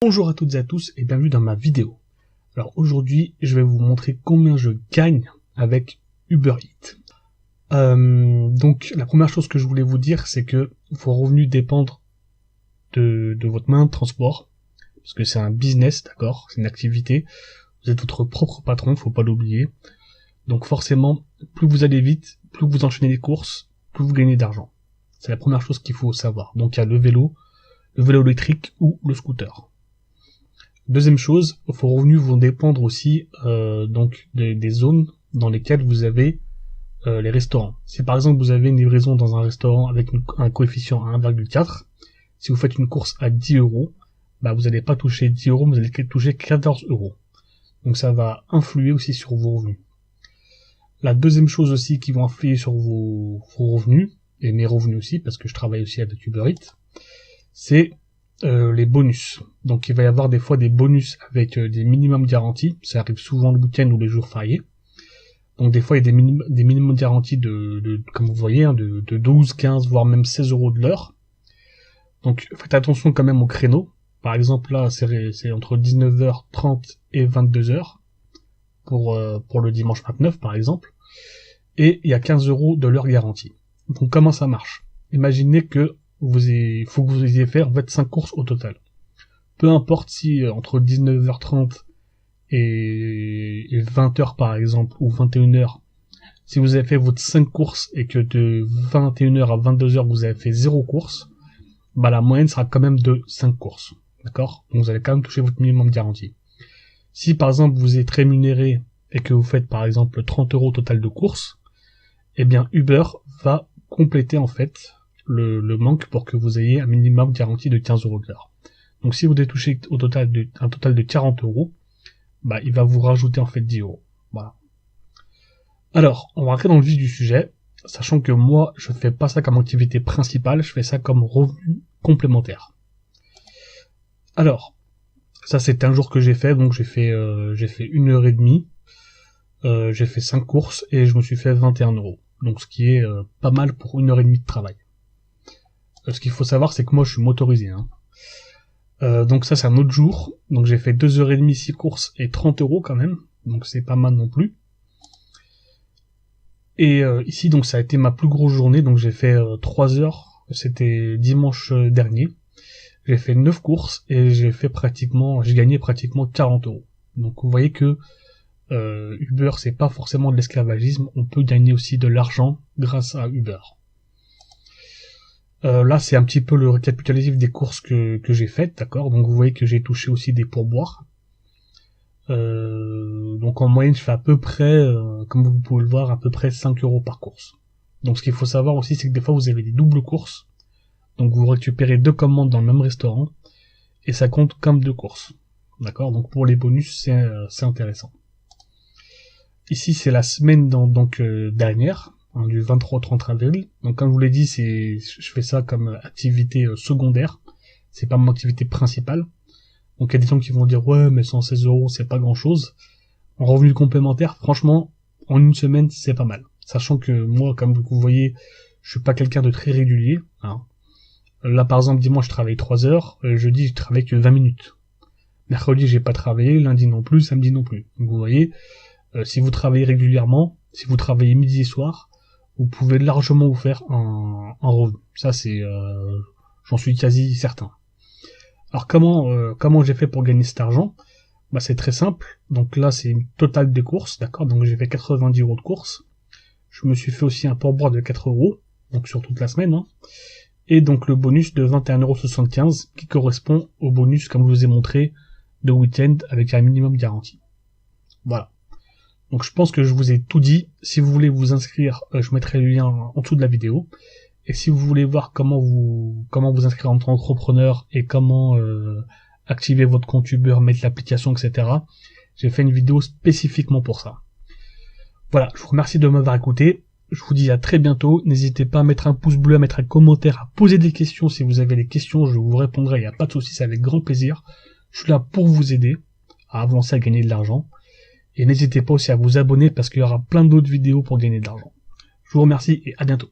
Bonjour à toutes et à tous et bienvenue dans ma vidéo. Alors aujourd'hui, je vais vous montrer combien je gagne avec Uber Eats. Donc la première chose que je voulais vous dire, c'est que vos revenus dépendent de votre moyen de transport, parce que c'est un business, d'accord, c'est une activité. Vous êtes votre propre patron, faut pas l'oublier. Donc forcément, plus vous allez vite, plus vous enchaînez les courses, plus vous gagnez d'argent. C'est la première chose qu'il faut savoir. Donc il y a le vélo électrique ou le scooter. Deuxième chose, vos revenus vont dépendre aussi donc des zones dans lesquelles vous avez les restaurants. Si par exemple vous avez une livraison dans un restaurant avec un coefficient à 1,4, si vous faites une course à 10 €, bah vous n'allez pas toucher 10 €, vous allez toucher 14 €. Donc ça va influer aussi sur vos revenus. La deuxième chose aussi qui va influer sur vos revenus, et mes revenus aussi, parce que je travaille aussi avec Uber Eats, c'est les bonus. Donc il va y avoir des fois des bonus avec des minimums garantis, ça arrive souvent le week-end ou les jours fériés. Donc des fois il y a des minimums garantis de comme vous voyez, hein, de 12, 15, voire même 16 € de l'heure. Donc faites attention quand même au créneau. Par exemple là c'est entre 19h30 et 22h pour le dimanche 29 par exemple. Et il y a 15 € de l'heure garantie. Donc comment ça marche? Imaginez que il faut que vous ayez fait en fait 5 courses au total. Peu importe si entre 19h30 et 20h par exemple, ou 21h, si vous avez fait votre 5 courses et que de 21h à 22h vous avez fait 0 course, bah la moyenne sera quand même de 5 courses. D'accord? Donc vous allez quand même toucher votre minimum garanti. Si par exemple vous êtes rémunéré et que vous faites par exemple 30 € total de courses, eh bien Uber va compléter en fait le manque pour que vous ayez un minimum garanti de 15 € de l'heure. Donc si vous devez toucher un total de 40 €, bah il va vous rajouter en fait 10 €. Voilà. Alors, on va rentrer dans le vif du sujet, sachant que moi je fais pas ça comme activité principale, je fais ça comme revenu complémentaire. Alors, ça c'est un jour que j'ai fait, donc j'ai fait 1h30, j'ai fait 5 courses et je me suis fait 21 €. Donc ce qui est pas mal pour 1h30 de travail. Ce qu'il faut savoir, c'est que moi, je suis motorisé. Hein. Donc ça, c'est un autre jour. Donc j'ai fait 2h30, 6 courses et 30 € quand même. Donc c'est pas mal non plus. Et ici, donc ça a été ma plus grosse journée. Donc j'ai fait 3 heures. C'était dimanche dernier. J'ai fait 9 courses et j'ai gagné pratiquement 40 €. Donc vous voyez que Uber, c'est pas forcément de l'esclavagisme. On peut gagner aussi de l'argent grâce à Uber. Là, c'est un petit peu le récapitulatif des courses que j'ai faites, d'accord? Donc vous voyez que j'ai touché aussi des pourboires. Donc en moyenne, je fais à peu près, comme vous pouvez le voir, à peu près 5 € par course. Donc ce qu'il faut savoir aussi, c'est que des fois, vous avez des doubles courses. Donc vous récupérez 2 commandes dans le même restaurant, et ça compte comme 2 courses. D'accord? Donc pour les bonus, c'est intéressant. Ici, c'est la semaine dernière, du 23 au 30 avril. Donc comme je vous l'ai dit, je fais ça comme activité secondaire. C'est pas mon activité principale. Donc il y a des gens qui vont dire ouais mais 116 € c'est pas grand chose. En revenu complémentaire, franchement, en une semaine c'est pas mal. Sachant que moi, comme vous voyez, je suis pas quelqu'un de très régulier. Hein. Là par exemple dimanche je travaille 3 heures, jeudi je travaille que 20 minutes. Mercredi j'ai pas travaillé, lundi non plus, samedi non plus. Donc vous voyez, si vous travaillez régulièrement, si vous travaillez midi et soir, vous pouvez largement vous faire un revenu. Ça j'en suis quasi certain. Alors comment j'ai fait pour gagner cet argent? Bah c'est très simple. Donc là c'est une totale des courses, d'accord? Donc j'ai fait 90 € de courses. Je me suis fait aussi un pourboire de 4 €, donc sur toute la semaine. Hein. Et donc le bonus de 21,75 € qui correspond au bonus, comme je vous ai montré, de week-end avec un minimum garanti. Voilà. Donc je pense que je vous ai tout dit. Si vous voulez vous inscrire, je mettrai le lien en dessous de la vidéo. Et si vous voulez voir comment vous inscrire en tant qu'entrepreneur et comment activer votre compte Uber, mettre l'application, etc., j'ai fait une vidéo spécifiquement pour ça. Voilà, je vous remercie de m'avoir écouté. Je vous dis à très bientôt. N'hésitez pas à mettre un pouce bleu, à mettre un commentaire, à poser des questions. Si vous avez des questions, je vous répondrai. Il n'y a pas de souci, c'est avec grand plaisir. Je suis là pour vous aider à avancer, à gagner de l'argent. Et n'hésitez pas aussi à vous abonner parce qu'il y aura plein d'autres vidéos pour gagner de l'argent. Je vous remercie et à bientôt.